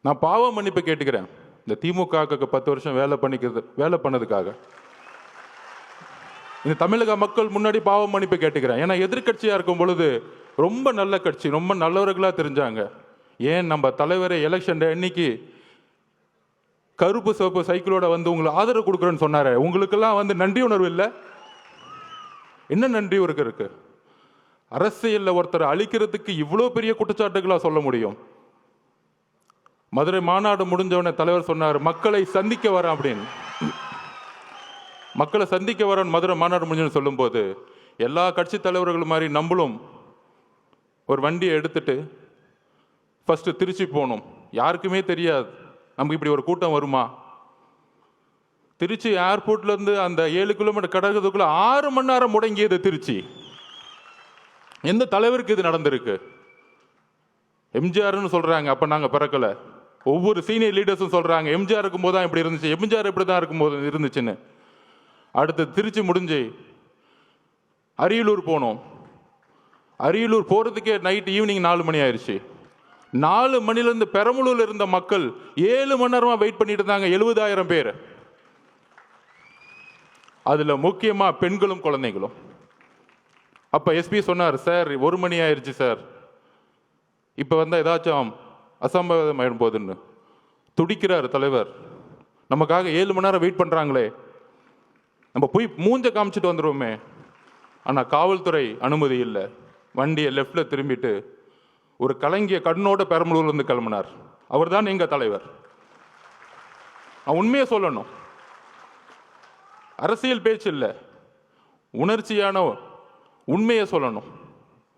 நான் பாவ மன்னிப்பு கேட்டுக்கிறேன். இந்த திமுக 10 வருஷம் வேலை பண்ணதுக்காக இந்த தமிழக மக்கள் முன்னாடி பாவ மன்னிப்பு கேட்டுக்கிறேன். ஏன்னா எதிர்கட்சியா இருக்கும் பொழுது ரொம்ப நல்ல கட்சி, ரொம்ப நல்லவர்களா தெரிஞ்சாங்க. ஏன் நம்ம தலைவரை எலெக்ஷன் அன்னைக்கு கருப்பு சிவப்பு சைக்கிளோட வந்து உங்களுக்கு ஆதரவு கொடுக்குறேன்னு சொன்னாரு. உங்களுக்கெல்லாம் வந்து நன்றி உணர்வு இல்லை? என்ன நன்றி இருக்கு? அரசியல்ல ஒருத்தர் அழிக்கிறதுக்கு இவ்வளோ பெரிய குற்றச்சாட்டுகளா சொல்ல முடியும்? மதுரை மாநாடு முடிஞ்சவன தலைவர் சொன்னார், மக்களை சந்திக்க வரேன் அப்படின்னு. மக்களை சந்திக்க வரேன் மதுரை மாநாடு முடிஞ்சு சொல்லும் போது எல்லா கட்சி தலைவர்கள் மாதிரி நம்மளும் ஒரு வண்டியை எடுத்துட்டு ஃபர்ஸ்ட் திருச்சி போகணும். யாருக்குமே தெரியாது நமக்கு இப்படி ஒரு கூட்டம் வருமா. திருச்சி ஏர்போர்ட்ல இருந்து அந்த 7 கிலோமீட்டர் கடக்கிறதுக்குள்ள 6 மணி நேரம் முடங்கியது திருச்சி. எந்த தலைவருக்கு இது நடந்திருக்கு? எம்ஜிஆர்னு சொல்றாங்க, அப்ப நாங்க பிறக்கல. ஒவ்வொரு சீனியர் லீடர்ஸும் சொல்றாங்க எம்ஜிஆர் இருக்கும்போது தான் இப்படி இருந்துச்சு, எம்ஜிஆர் இப்படி தான் இருக்கும்போது இருந்துச்சுன்னு. அடுத்து திருச்சி முடிஞ்சு அரியலூர் போனோம். அரியலூர் போறதுக்கே நைட் ஈவினிங் 4 மணி ஆயிடுச்சு. 4 மணிலேருந்து பெரம்பலூர்ல இருந்த மக்கள் 7 மணி நேரமா வெயிட் பண்ணிட்டு இருந்தாங்க. 70,000 பேர். அதுல முக்கியமா பெண்களும் குழந்தைகளும். அப்ப எஸ்பி சொன்னார், சார் 1 மணி ஆயிடுச்சு சார், இப்ப வந்தா ஏதாச்சும் அசம்பாவிதம் ஆயிடும் போதுன்னு. துடிக்கிறார் தலைவர். நமக்காக 7 மணி நேரம் வெயிட் பண்றாங்களே, நம்ம போய் மூஞ்ச காமிச்சிட்டு வந்துருவோமே. ஆனா காவல்துறை அனுமதி இல்லை. வண்டியை லெஃப்ட்ல திரும்பிட்டு ஒரு கலங்கிய கண்ணோட பெரம்பலூர்ல இருந்து கிளம்பினார். அவர் தான் எங்க தலைவர். உண்மையை சொல்லணும், அரசியல் பேச்சு இல்லை, உணர்ச்சியான உண்மையை சொல்லணும்.